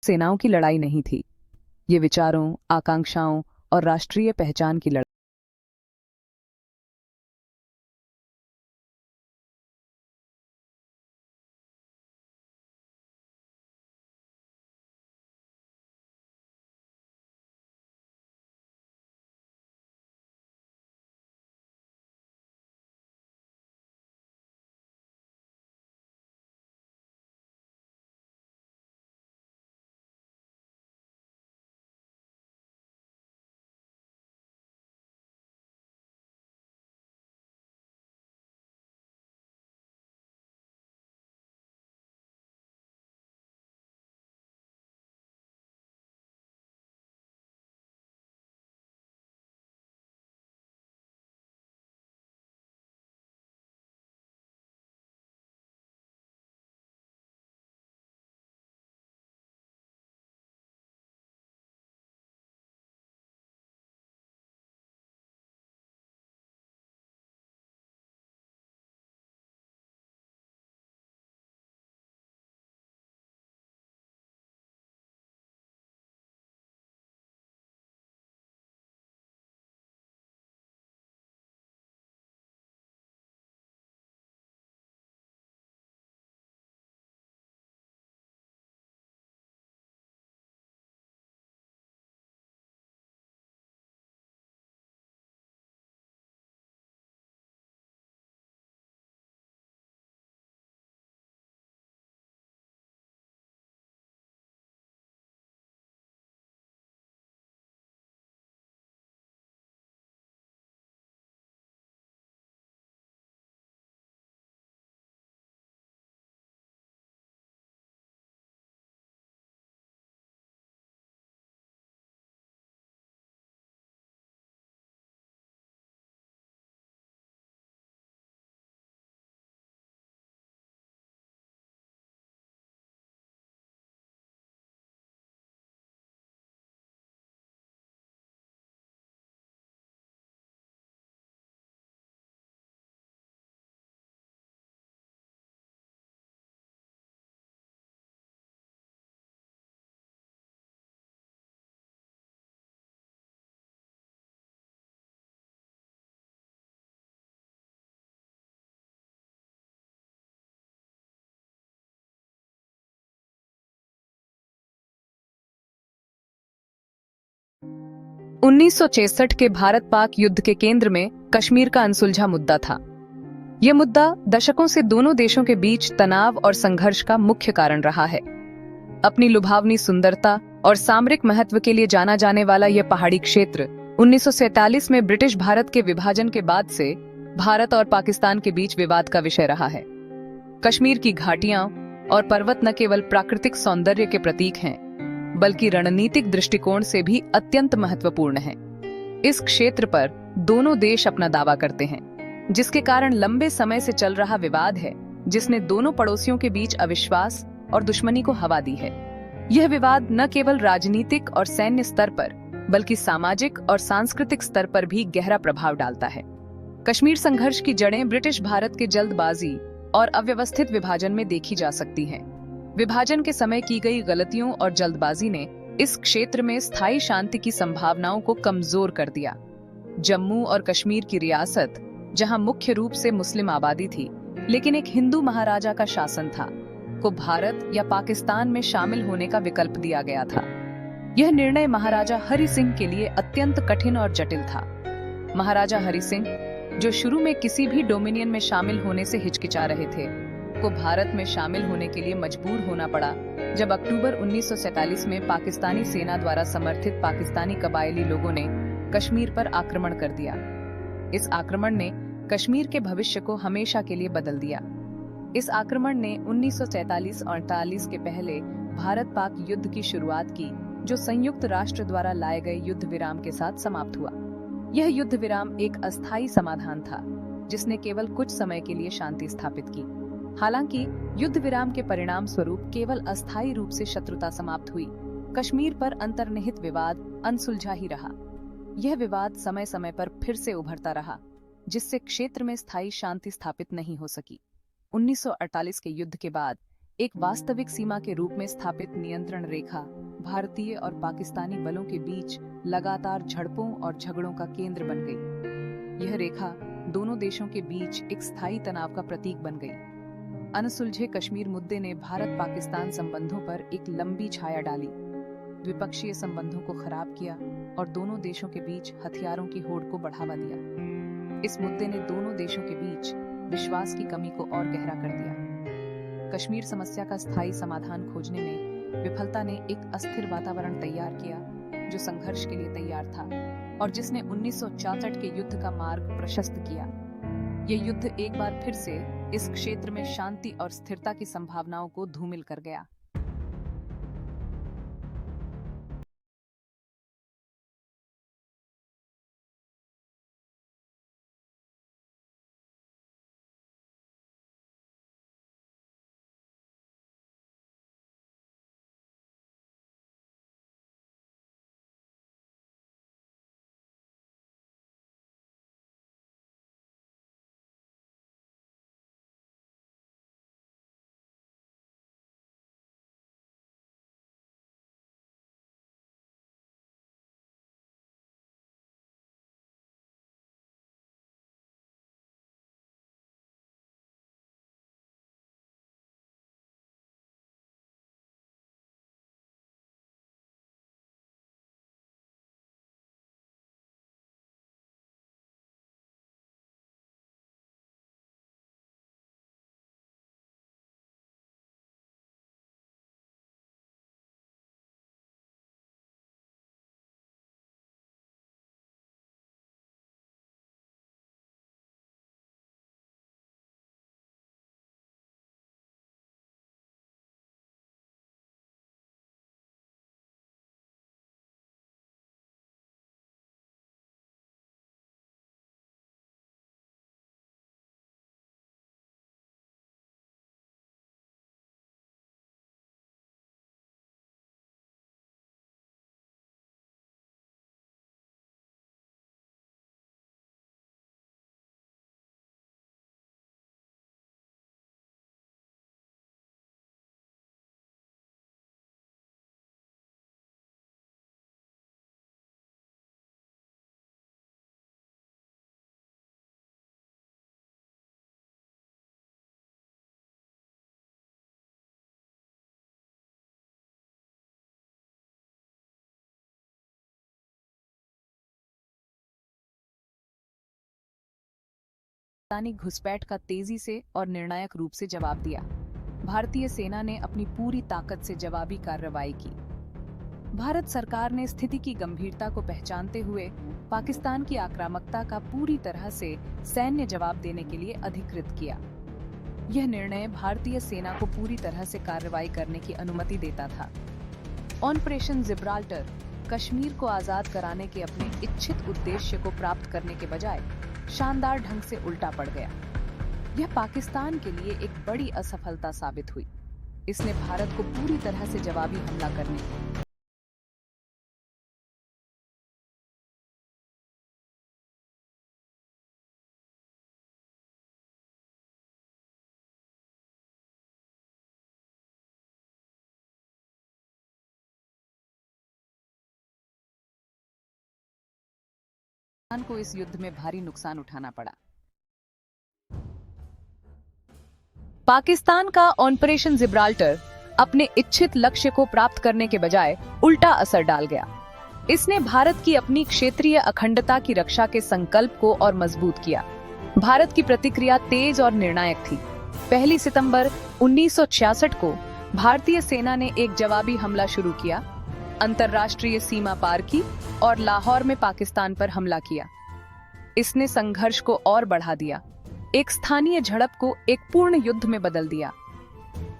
सेनाओं की लड़ाई नहीं थी। ये विचारों, आकांक्षाओं और राष्ट्रीय पहचान की लड़ाई। 1966 के भारत पाक युद्ध के केंद्र में कश्मीर का अनसुलझा मुद्दा था। यह मुद्दा दशकों से दोनों देशों के बीच तनाव और संघर्ष का मुख्य कारण रहा है। अपनी लुभावनी सुंदरता और सामरिक महत्व के लिए जाना जाने वाला यह पहाड़ी क्षेत्र 1947 में ब्रिटिश भारत के विभाजन के बाद से भारत और पाकिस्तान के बीच विवाद का विषय रहा है। कश्मीर की घाटियां और पर्वत न केवल प्राकृतिक सौंदर्य के प्रतीक हैं, बल्कि रणनीतिक दृष्टिकोण से भी अत्यंत महत्वपूर्ण है। इस क्षेत्र पर दोनों देश अपना दावा करते हैं, जिसके कारण लंबे समय से चल रहा विवाद है, जिसने दोनों पड़ोसियों के बीच अविश्वास और दुश्मनी को हवा दी है। यह विवाद न केवल राजनीतिक और सैन्य स्तर पर, बल्कि सामाजिक और सांस्कृतिक स्तर पर भी गहरा प्रभाव डालता है। कश्मीर संघर्ष की जड़ें ब्रिटिश भारत के जल्दबाजी और अव्यवस्थित विभाजन में देखी जा सकती हैं। विभाजन के समय की गई गलतियों और जल्दबाजी ने इस क्षेत्र में स्थायी शांति की संभावनाओं को कमजोर कर दिया। जम्मू और कश्मीर की रियासत, जहां मुख्य रूप से मुस्लिम आबादी थी, लेकिन एक हिंदू महाराजा का शासन था, को भारत या पाकिस्तान में शामिल होने का विकल्प दिया गया था। यह निर्णय महाराजा हरि सिंह के लिए अत्यंत कठिन और जटिल था। महाराजा हरि सिंह, जो शुरू में किसी भी डोमिनियन में शामिल होने से हिचकिचा रहे थे, को भारत में शामिल होने के लिए मजबूर होना पड़ा जब अक्टूबर 1947 में पाकिस्तानी सेना द्वारा समर्थित पाकिस्तानी कबायली लोगों ने कश्मीर पर आक्रमण कर दिया। इस आक्रमण ने कश्मीर के भविष्य को हमेशा के लिए बदल दिया। इस आक्रमण ने 1947-48 के पहले भारत पाक युद्ध की शुरुआत की, जो संयुक्त राष्ट्र द्वारा लाए गए युद्ध विराम के साथ समाप्त हुआ। यह युद्ध विराम एक अस्थायी समाधान था, जिसने केवल कुछ समय के लिए शांति स्थापित की। हालांकि युद्ध विराम के परिणाम स्वरूप केवल अस्थायी रूप से शत्रुता समाप्त हुई। कश्मीर पर अंतर्निहित विवाद अनसुलझा ही रहा। यह विवाद समय समय पर फिर से उभरता रहा, जिससे क्षेत्र में स्थायी शांति स्थापित नहीं हो सकी। 1948 के युद्ध के बाद एक वास्तविक सीमा के रूप में स्थापित नियंत्रण रेखा भारतीय और पाकिस्तानी बलों के बीच लगातार झड़पों और झगड़ों का केंद्र बन गई। यह रेखा दोनों देशों के बीच एक स्थायी तनाव का प्रतीक बन गई। अनसुलझे कश्मीर मुद्दे ने भारत पाकिस्तान संबंधों पर एक लंबी छाया डाली, द्विपक्षीय संबंधों को खराब किया और दोनों देशों के बीच हथियारों की होड़ को बढ़ावा दिया। इस मुद्दे ने दोनों देशों के बीच विश्वास की कमी को और गहरा कर दिया। कश्मीर समस्या का स्थायी समाधान खोजने में विफलता ने एक अस्थिर वातावरण तैयार किया जो संघर्ष के लिए तैयार था और जिसने 1964 के युद्ध का मार्ग प्रशस्त किया। यह युद्ध एक बार फिर से इस क्षेत्र में शांति और स्थिरता की संभावनाओं को धूमिल कर गया। पाकिस्तानी घुसपैठ का तेजी से और निर्णायक रूप से जवाब दिया। भारतीय सेना ने अपनी पूरी ताकत से जवाबी कार्रवाई की। भारत सरकार ने स्थिति की गंभीरता को पहचानते हुए पाकिस्तान की आक्रामकता का पूरी तरह से सैन्य जवाब देने के लिए अधिकृत किया। यह निर्णय भारतीय सेना को पूरी तरह से कार्रवाई करने की अनुमति देता था। ऑपरेशन जिब्राल्टर कश्मीर को आजाद कराने के अपने इच्छित उद्देश्य को प्राप्त करने के बजाय शानदार ढंग से उल्टा पड़ गया। यह पाकिस्तान के लिए एक बड़ी असफलता साबित हुई। इसने भारत को पूरी तरह से जवाबी हमला करने को इस युद्ध में भारी नुकसान उठाना पड़ा। पाकिस्तान का ऑपरेशन जिब्राल्टर अपने इच्छित लक्ष्य को प्राप्त करने के बजाय उल्टा असर डाल गया। इसने भारत की अपनी क्षेत्रीय अखंडता की रक्षा के संकल्प को और मजबूत किया। भारत की प्रतिक्रिया तेज और निर्णायक थी। 1 सितंबर 1966 को भारतीय सेना ने एक जवाबी हमला शुरू किया, अंतर्राष्ट्रीय सीमा पार की और लाहौर में पाकिस्तान पर हमला किया। इसने संघर्ष को और बढ़ा दिया, एक स्थानीय झड़प को एक पूर्ण युद्ध में बदल दिया।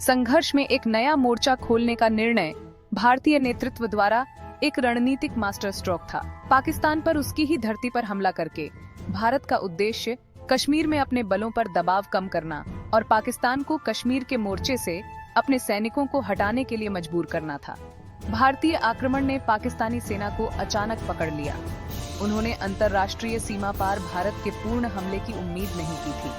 संघर्ष में एक नया मोर्चा खोलने का निर्णय भारतीय नेतृत्व द्वारा एक रणनीतिक मास्टर स्ट्रोक था। पाकिस्तान पर उसकी ही धरती पर हमला करके भारत का उद्देश्य कश्मीर में अपने बलों पर दबाव कम करना और पाकिस्तान को कश्मीर के मोर्चे से अपने सैनिकों को हटाने के लिए मजबूर करना था। भारतीय आक्रमण ने पाकिस्तानी सेना को अचानक पकड़ लिया। उन्होंने अंतर्राष्ट्रीय सीमा पार भारत के पूर्ण हमले की उम्मीद नहीं की थी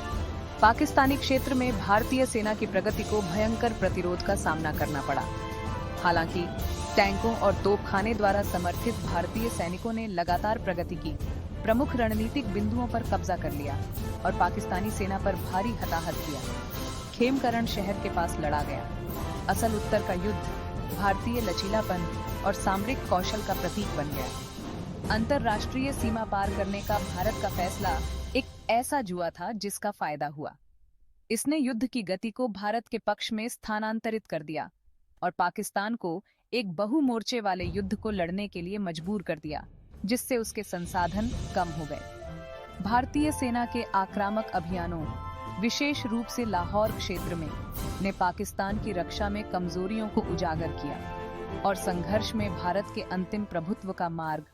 पाकिस्तानी क्षेत्र में भारतीय सेना की प्रगति को भयंकर प्रतिरोध का सामना करना पड़ा। हालांकि टैंकों और तोपखाने द्वारा समर्थित भारतीय सैनिकों ने लगातार प्रगति की, प्रमुख रणनीतिक बिंदुओं पर कब्जा कर लिया और पाकिस्तानी सेना पर भारी हताहत किया। खेमकरण शहर के पास लड़ा गया। असल उत्तर का युद्ध भारतीय लचीलापन और सामरिक कौशल का प्रतीक बन गया। अंतरराष्ट्रीय सीमा पार करने का भारत का फैसला एक ऐसा जुआ था जिसका फायदा हुआ। इसने युद्ध की गति को भारत के पक्ष में स्थानांतरित कर दिया और पाकिस्तान को एक बहुमोर्चे वाले युद्ध को लड़ने के लिए मजबूर कर दिया, जिससे उसके संसाधन कम हो गए। भारतीय सेना के आक्रामक अभियानों, विशेष रूप से लाहौर क्षेत्र में, ने पाकिस्तान की रक्षा में कमजोरियों को उजागर किया और संघर्ष में भारत के अंतिम प्रभुत्व का मार्ग